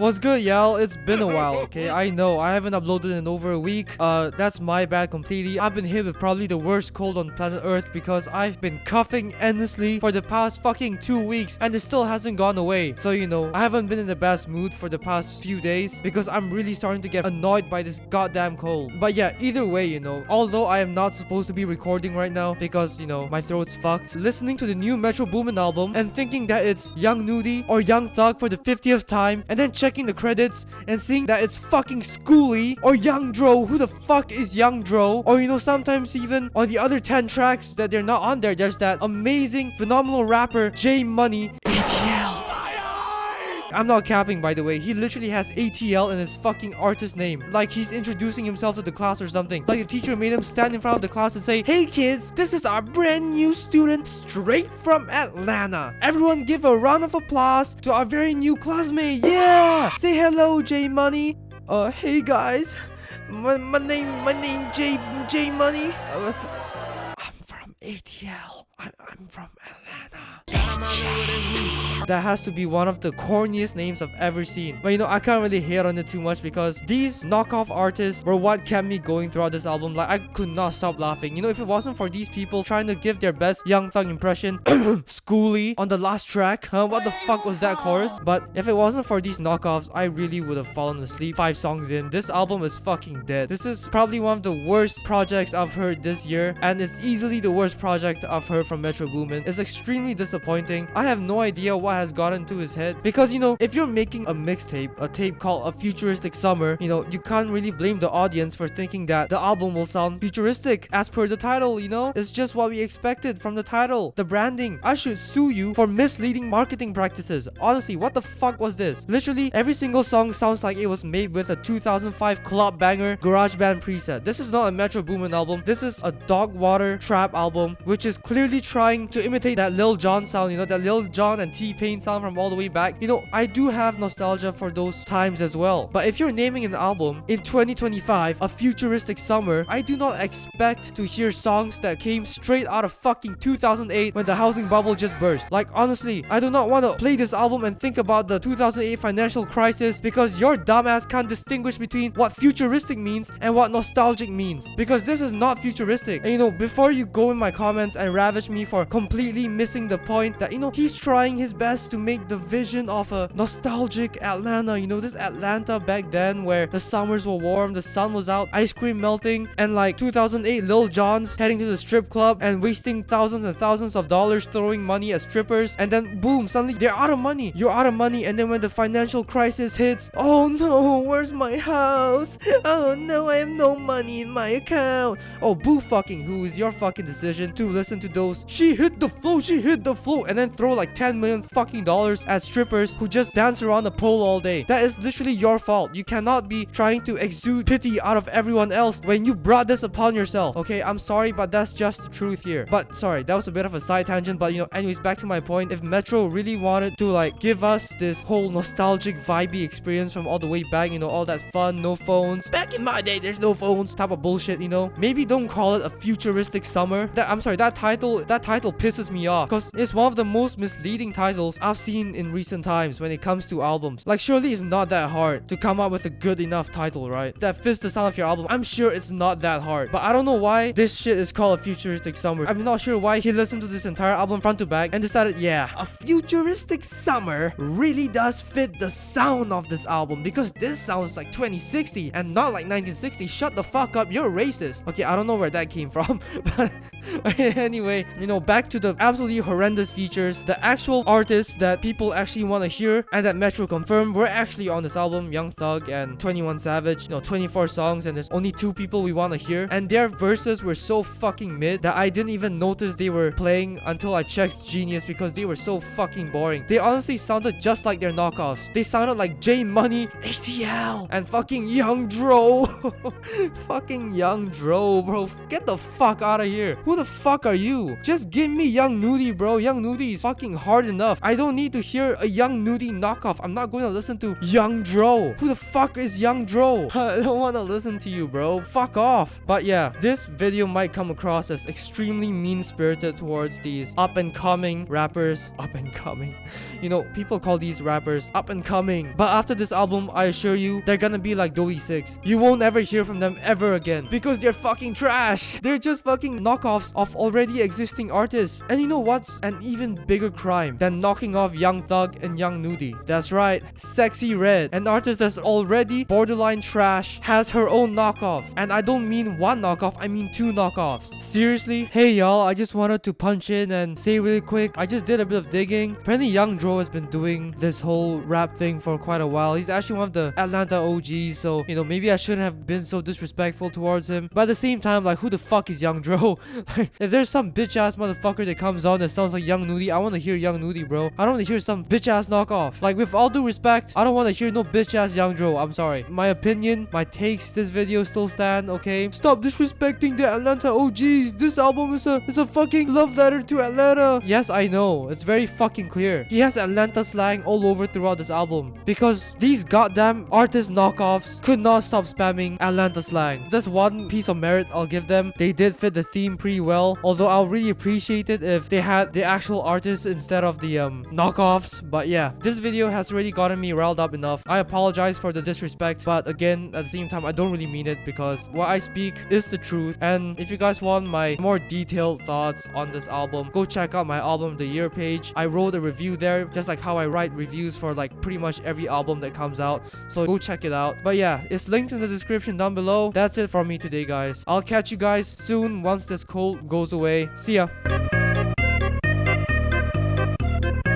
What's good, y'all? It's been a while, okay? I know, I haven't uploaded in over a week. That's my bad completely. I've been hit with probably the worst cold on planet Earth because I've been coughing endlessly for the past fucking 2 weeks and it still hasn't gone away. So, you know, I haven't been in the best mood for the past few days because I'm really starting to get annoyed by this goddamn cold. But yeah, either way, you know, although I am not supposed to be recording right now because, you know, my throat's fucked, listening to the new Metro Boomin album and thinking that it's Young Nudie or Young Thug for the 50th time and then checking the credits and seeing that it's fucking Schooly or Young Dro. Who the fuck is Young Dro? Or, you know, sometimes even on the other 10 tracks that they're not on there, there's that amazing, phenomenal rapper J Money. ATL. I'm not capping, by the way. He literally has ATL in his fucking artist name. Like he's introducing himself to the class or something. Like the teacher made him stand in front of the class and say, "Hey kids, this is our brand new student straight from Atlanta. Everyone give a round of applause to our very new classmate. Yeah! Say hello, J Money." Hey guys. My name J Money. I'm from ATL. I'm from Atlanta. That has to be one of the corniest names I've ever seen. But you know, I can't really hate on it too much because these knockoff artists were what kept me going throughout this album. Like, I could not stop laughing. You know, if it wasn't for these people trying to give their best Young Thug impression, Schooly, on the last track, what the fuck was that chorus? But if it wasn't for these knockoffs, I really would have fallen asleep 5 songs in. This album is fucking dead. This is probably one of the worst projects I've heard this year, and it's easily the worst project I've heard from Metro Boomin. It's extremely disappointing. I have no idea what has gotten to his head because, you know, if you're making a mixtape, a tape called A Futuristic Summer, you know, you can't really blame the audience for thinking that the album will sound futuristic as per the title. You know, it's just what we expected from the title, the branding. I should sue you for misleading marketing practices. Honestly, what the fuck was this? Literally every single song sounds like it was made with a 2005 club banger garage band preset. This is not a Metro Boomin album. This is a dog water trap album, which is clearly trying to imitate that Lil Jon sound, you know, that Lil Jon and T-Pain sound from all the way back. You know, I do have nostalgia for those times as well. But if you're naming an album in 2025 A Futuristic Summer, I do not expect to hear songs that came straight out of fucking 2008 when the housing bubble just burst. Like, honestly, I do not want to play this album and think about the 2008 financial crisis because your dumbass can't distinguish between what futuristic means and what nostalgic means, because this is not futuristic. And you know, before you go in my comments and ravage me for completely missing the point that, you know, he's trying his best to make the vision of a nostalgic Atlanta, you know, this Atlanta back then where the summers were warm, the sun was out, ice cream melting, and like 2008 Lil Jon's heading to the strip club and wasting thousands and thousands of dollars throwing money at strippers, and then boom, suddenly they're out of money. You're out of money, and then when the financial crisis hits, oh no, where's my house? Oh no, I have no money in my account. Oh, boo fucking who is your fucking decision to listen to those she hit the flow, and then throw like 10 million fucking dollars at strippers who just dance around the pole all day. That is literally your fault. You cannot be trying to exude pity out of everyone else when you brought this upon yourself. Okay, I'm sorry, but that's just the truth here. But sorry, that was a bit of a side tangent, but you know, anyways, back to my point. If Metro really wanted to like give us this whole nostalgic vibey experience from all the way back, you know, all that fun, no phones, back in my day there's no phones type of bullshit, you know, maybe don't call it A Futuristic Summer. That title pisses me off because it's one of the most misleading titles I've seen in recent times when it comes to albums. Like, surely it's not that hard to come up with a good enough title, right, that fits the sound of your album. I'm sure it's not that hard, but I don't know why this shit is called A Futuristic Summer. I'm not sure why he listened to this entire album front to back and decided, yeah, A Futuristic Summer really does fit the sound of this album because this sounds like 2060 and not like 1960. Shut the fuck up, you're racist. Okay, I don't know where that came from, but anyway, you know, back to the absolutely horrendous features. The actual artists that people actually want to hear and that Metro confirmed were actually on this album, Young Thug and 21 Savage. You know, 24 songs and there's only 2 people we want to hear, and their verses were so fucking mid that I didn't even notice they were playing until I checked Genius because they were so fucking boring. They honestly sounded just like their knockoffs. They sounded like J Money, ATL, and fucking Young Dro. Fucking Young Dro, bro. Get the fuck out of here. Who the fuck are you? Just give me Young Nudie, bro. Young Nudie Nudie is fucking hard enough. I don't need to hear a Young Nudie knockoff. I'm not going to listen to Young Dro. Who the fuck is Young Dro? I don't want to listen to you, bro. Fuck off. But yeah, this video might come across as extremely mean-spirited towards these up-and-coming rappers. Up-and-coming. You know, people call these rappers up-and-coming. But after this album, I assure you, they're gonna be like Dolly 6. You won't ever hear from them ever again because they're fucking trash. They're just fucking knockoffs of already existing artists. And you know what's an even bigger crime than knocking off Young Thug and Young Nudie? That's right, Sexy Red, an artist that's already borderline trash, has her own knockoff. And I don't mean one knockoff, I mean 2 knockoffs. Seriously? Hey y'all, I just wanted to punch in and say really quick, I just did a bit of digging. Apparently Young Dro has been doing this whole rap thing for quite a while. He's actually one of the Atlanta OGs, so you know, maybe I shouldn't have been so disrespectful towards him. But at the same time, like, who the fuck is Young Dro? Like, if there's some bitch ass motherfucker that comes on that sounds like Young Nudie, I want to hear Young Nudie, bro. I don't want to hear some bitch ass knockoff. Like, with all due respect, I don't want to hear no bitch ass Young Dro. I'm sorry. My opinion, my takes, this video still stand, okay? Stop disrespecting the Atlanta OGs. This album is a fucking love letter to Atlanta. Yes, I know. It's very fucking clear. He has Atlanta slang all over throughout this album because these goddamn artist knockoffs could not stop spamming Atlanta slang. That's one piece of merit I'll give them. They did fit the theme pretty well, although I'll really appreciate it if they had the actual artists instead of the knockoffs. But yeah, this video has already gotten me riled up enough. I apologize for the disrespect, but again, at the same time, I don't really mean it because what I speak is the truth. And if you guys want my more detailed thoughts on this album, go check out my album of the year page. I wrote a review there, just like how I write reviews for like pretty much every album that comes out, so go check it out. But yeah, it's linked in the description down below. That's it for me today, guys. I'll catch you guys soon once this cold goes away. See ya.